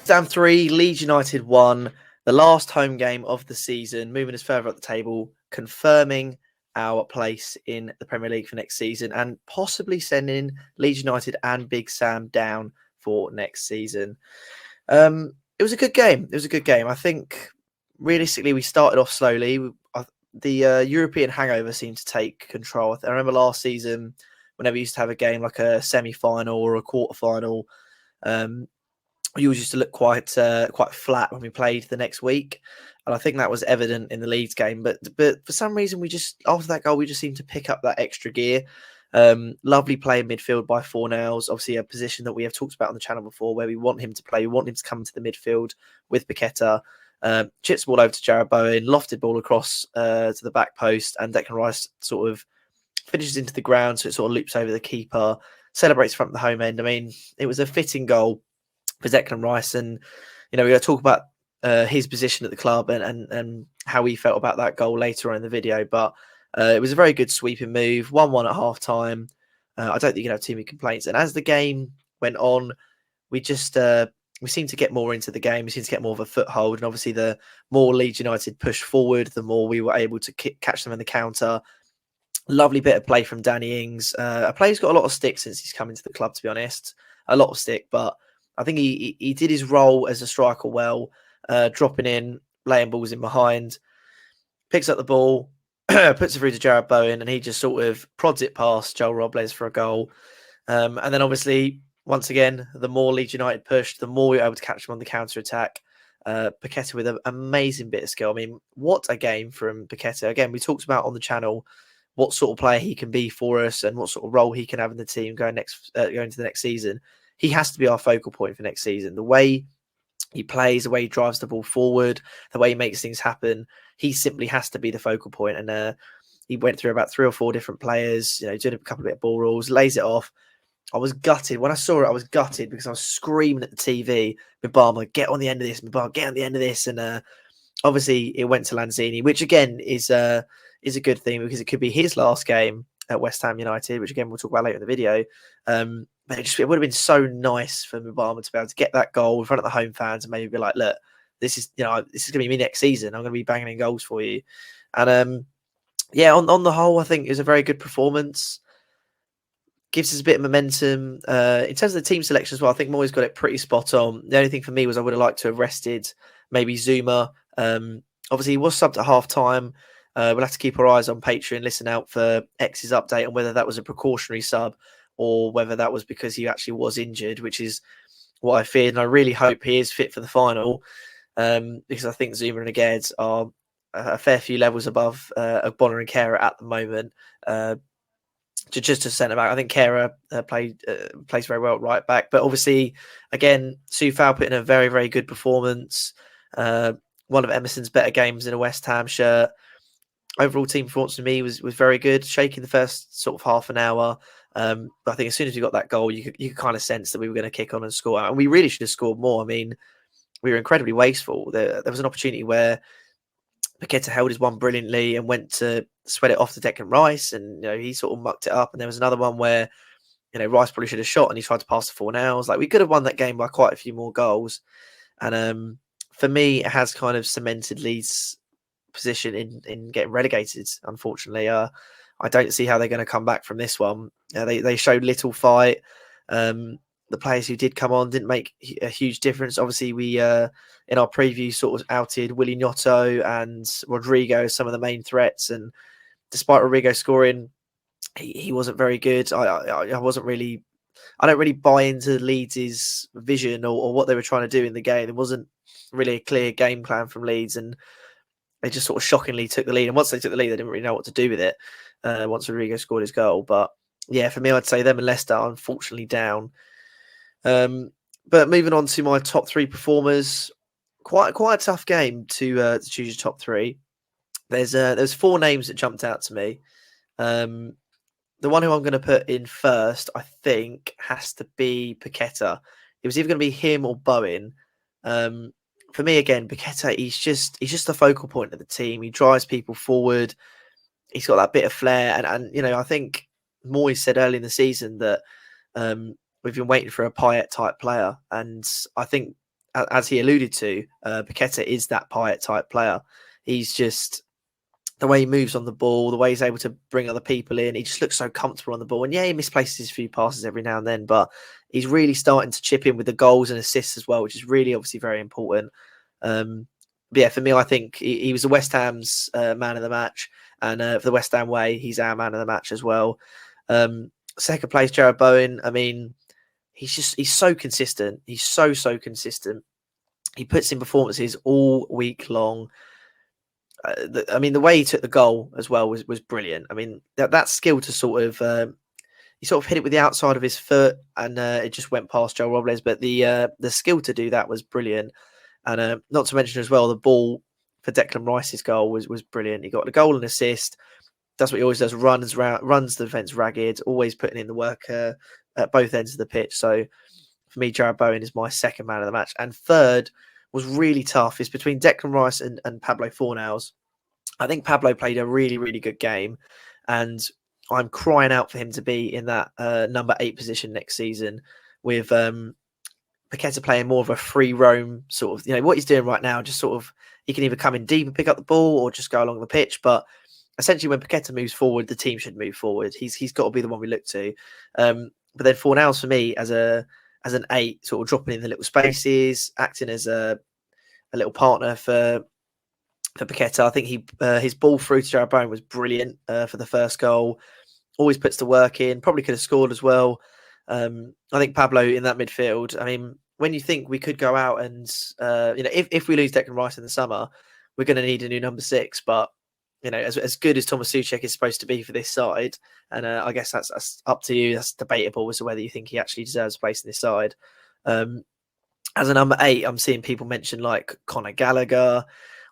Ham 3, Leeds United 1, the last home game of the season, moving us further up the table, confirming our place in the Premier League for next season and possibly sending Leeds United and Big Sam down for next season. It was a good game. I think realistically we started off slowly. The European hangover seemed to take control. I remember last season, whenever we used to have a game like a semi-final or a quarter-final, we always used to look quite flat when we played the next week, and I think that was evident in the Leeds game. But for some reason, we just after that goal, we just seemed to pick up that extra gear. Lovely play in midfield by Fornals, obviously a position that we have talked about on the channel before, where we want him to play. We want him to come to the midfield with Paqueta. Chips the ball over to Jared Bowen, lofted ball across to the back post, and Declan Rice sort of finishes into the ground, so it sort of loops over the keeper, celebrates front of the home end. I mean, it was a fitting goal for Declan Rice, and we're going to talk about his position at the club and how he felt about that goal later on in the video. But it was a very good sweeping move, 1-1 at half time. I don't think you can have too many complaints. And as the game went on, we just we seemed to get more into the game. We seemed to get more of a foothold. And obviously, the more Leeds United pushed forward, the more we were able to catch them in the counter. Lovely bit of play from Danny Ings. A player who's got a lot of stick since he's come into the club, to be honest. A lot of stick, but I think he did his role as a striker well, dropping in, laying balls in behind, picks up the ball, puts it through to Jared Bowen, and he just sort of prods it past Joel Robles for a goal. And then obviously, once again, the more Leeds United pushed, the more we were able to catch them on the counter-attack. Paqueta with an amazing bit of skill. I mean, what a game from Paqueta. Again, we talked about on the channel what sort of player he can be for us and what sort of role he can have in the team going to the next season. He has to be our focal point for next season. The way he plays, the way he drives the ball forward, the way he makes things happen, he simply has to be the focal point. And he went through about 3 or 4 different players, doing a couple of bit of ball rules, lays it off. I was gutted. When I saw it, I was gutted because I was screaming at the TV, Mbama, get on the end of this, Mbama, get on the end of this. And obviously it went to Lanzini, which again is a good thing because it could be his last game at West Ham United, which again we'll talk about later in the video. But it would have been so nice for Mbama to be able to get that goal in front of the home fans and maybe be like, look, this is going to be me next season. I'm going to be banging in goals for you. And on the whole, I think it was a very good performance. Gives us a bit of momentum. In terms of the team selection as well, I think Moyes got it pretty spot on. The only thing for me was I would have liked to have rested maybe Zuma. Obviously, he was subbed at half time. We'll have to keep our eyes on Patreon, listen out for X's update on whether that was a precautionary sub or whether that was because he actually was injured, which is what I feared. And I really hope he is fit for the final because I think Zuma and Aged are a fair few levels above Bonner and Kehrer at the moment. Just to centre back, I think Kehrer plays very well at right back. But obviously, again, Soufal put in a very, very good performance. One of Emerson's better games in a West Ham shirt. Overall team performance for me was very good. Shaky the first sort of half an hour. But I think as soon as we got that goal, you could kind of sense that we were going to kick on and score. And we really should have scored more. I mean, we were incredibly wasteful. There was an opportunity where Paqueta held his one brilliantly and went to sweat it off to Declan Rice, and he sort of mucked it up. And there was another one where Rice probably should have shot, and he tried to pass to Fornals. Like we could have won that game by quite a few more goals. And for me, it has kind of cemented Leeds' position in getting relegated. Unfortunately, I don't see how they're going to come back from this one. They showed little fight. The players who did come on didn't make a huge difference. Obviously, we in our preview sort of outed Willy Gnotto and Rodrigo as some of the main threats. And despite Rodrigo scoring, he wasn't very good. I wasn't really. I don't really buy into Leeds' vision or what they were trying to do in the game. There wasn't really a clear game plan from Leeds, and they just sort of shockingly took the lead. And once they took the lead, they didn't really know what to do with it. Once Rodrigo scored his goal, but yeah, for me, I'd say them and Leicester are unfortunately down. But moving on to my top 3 performers, quite a tough game to choose your top 3. There's 4 names that jumped out to me. The one who I'm going to put in first, I think, has to be Paqueta. It was either going to be him or Bowen. For me, again, Paqueta, he's just the focal point of the team. He drives people forward. He's got that bit of flair, and I think Moyes said early in the season that we've been waiting for a Payet type player, and I think as he alluded to, Paqueta is that Payet type player. He's just the way he moves on the ball, the way he's able to bring other people in. He just looks so comfortable on the ball. And yeah, he misplaces a few passes every now and then, but he's really starting to chip in with the goals and assists as well, which is really obviously very important. But yeah, for me, I think he was the West Ham's man of the match, and for the West Ham way, he's our man of the match as well. Second place, Jared Bowen. I mean, he's so consistent. He's so consistent. He puts in performances all week long. The way he took the goal as well was brilliant. I mean, that skill to sort of he sort of hit it with the outside of his foot, and it just went past Joe Robles. But the skill to do that was brilliant, and not to mention as well the ball for Declan Rice's goal was brilliant. He got the goal and assist. That's what he always does. Runs the defence ragged, always putting in the work at both ends of the pitch. So for me, Jared Bowen is my second man of the match, and third was really tough. It's between Declan Rice and Pablo Fornals. I think Pablo played a really good game, and I'm crying out for him to be in that number 8 position next season with Paqueta playing more of a free roam sort of, what he's doing right now, just sort of, he can either come in deep and pick up the ball or just go along the pitch. But essentially when Paqueta moves forward, the team should move forward. He's got to be the one we look to. But then Fornals for me as an 8, sort of dropping in the little spaces, acting as a little partner for Paqueta. I think his ball through to Jared Bowen was brilliant for the first goal. Always puts the work in. Probably could have scored as well. I think Pablo in that midfield. I mean, when you think we could go out and if we lose Declan Rice in the summer, we're going to need a new number 6. But as good as Thomas Souček is supposed to be for this side, and I guess that's up to you. That's debatable as to whether you think he actually deserves a place in this side. As a number 8, I'm seeing people mention like Conor Gallagher.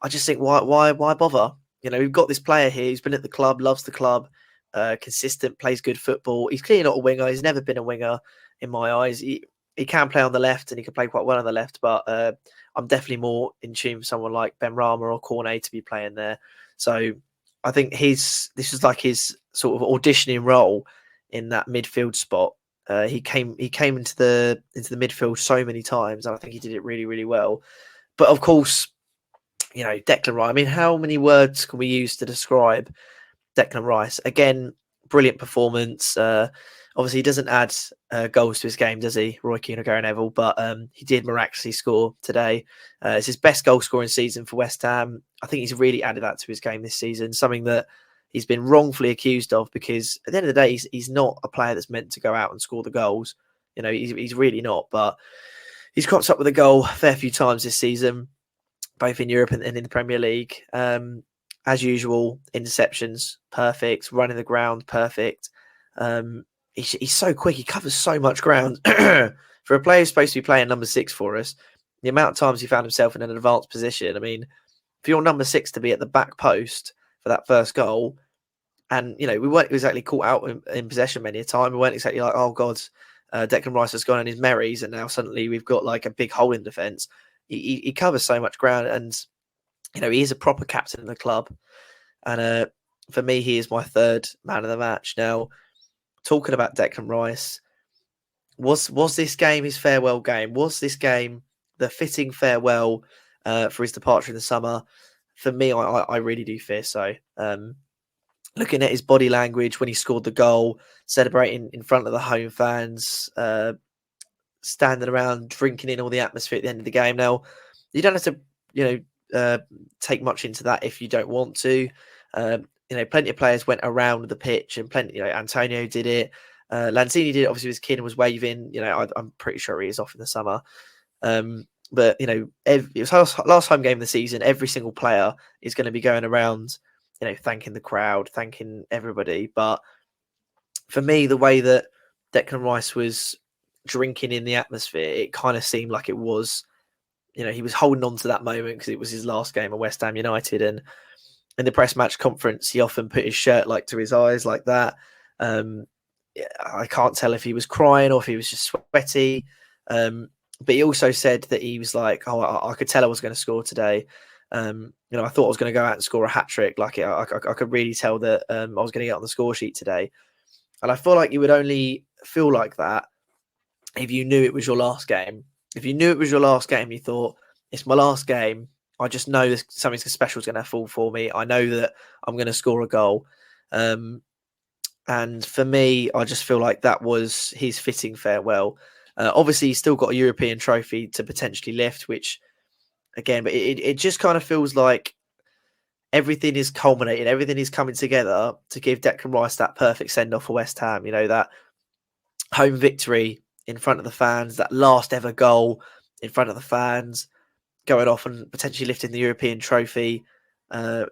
I just think why bother? We've got this player here who's been at the club, loves the club, consistent, plays good football. He's clearly not a winger. He's never been a winger in my eyes. He can play on the left and he can play quite well on the left, but I'm definitely more in tune with someone like Ben Rama or Cornet to be playing there. So I think this is like his sort of auditioning role in that midfield spot. He came into the midfield so many times, and I think he did it really well. But of course, Declan Rice. I mean, how many words can we use to describe Declan Rice? Again, brilliant performance. Obviously, he doesn't add goals to his game, does he, Roy Keane or Gary Neville? But he did miraculously score today. It's his best goal scoring season for West Ham. I think he's really added that to his game this season, something that he's been wrongfully accused of, because at the end of the day, he's not a player that's meant to go out and score the goals. He's really not. But he's cropped up with a goal a fair few times this season, both in Europe and in the Premier League. As usual, interceptions, perfect. Running the ground, perfect. He's so quick. He covers so much ground. For a player who's supposed to be playing number 6 for us, the amount of times he found himself in an advanced position. I mean, for your number 6 to be at the back post for that first goal, and, we weren't exactly caught out in possession many a time. We weren't exactly like, oh, God, Declan Rice has gone on his merries, and now suddenly we've got like a big hole in defence. He covers so much ground, and he is a proper captain of the club. And for me, he is my third man of the match. Now, talking about Declan Rice, was this game his farewell game? Was this game the fitting farewell for his departure in the summer? For me, I really do fear so. Looking at his body language when he scored the goal, celebrating in front of the home fans, standing around drinking in all the atmosphere at the end of the game. Now, you don't have to take much into that if you don't want to. Plenty of players went around the pitch, and plenty. Antonio did it. Lanzini did it. Obviously, his kid was waving. I'm pretty sure he is off in the summer. But it was last home game of the season. Every single player is going to be going around, thanking the crowd, thanking everybody. But for me, the way that Declan Rice was drinking in the atmosphere, it kind of seemed like it was, he was holding on to that moment because it was his last game at West Ham United. And in the press match conference, he often put his shirt to his eyes like that. I can't tell if he was crying or if he was just sweaty. But he also said that he was like, oh, I could tell I was going to score today. I thought I was going to go out and score a hat-trick. I could really tell that I was going to get on the score sheet today. And I feel like you would only feel like that if you knew it was your last game. if you knew it was your last game, you thought, it's my last game, I just know this, something special is going to fall for me. I know that I'm going to score a goal. And for me, I just feel like that was his fitting farewell. Obviously, he's still got a European trophy to potentially lift, which, again, but it just kind of feels like everything is culminating, everything is coming together to give Declan Rice that perfect send-off for West Ham. You know, that home victory in front of the fans, that last ever goal in front of the fans, going off and potentially lifting the European trophy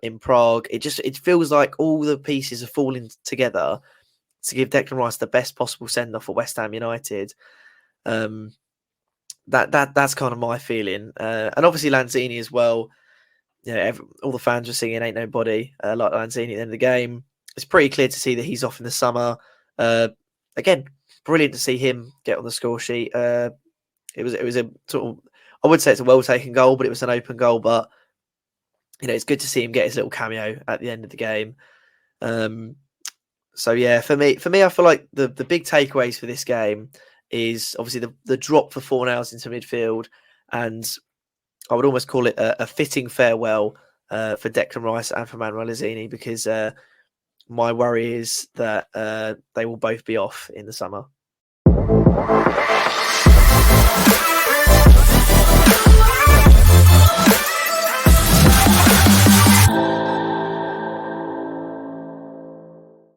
in Prague. It feels like all the pieces are falling together to give Declan Rice the best possible send off for West Ham United. That's kind of my feeling, and obviously Lanzini as well. You know, all the fans were singing "Ain't Nobody" like Lanzini at the end of the game. It's pretty clear to see that he's off in the summer. Again, brilliant to see him get on the score sheet. It was a sort of, I would say it's a well taken goal, but it was an open goal. But you know, it's good to see him get his little cameo at the end of the game. So yeah, for me, I feel like the big takeaways for this game is obviously the drop for Fornals into midfield, and I would almost call it a fitting farewell for Declan Rice and for Manuel Lanzini, because my worry is that they will both be off in the summer.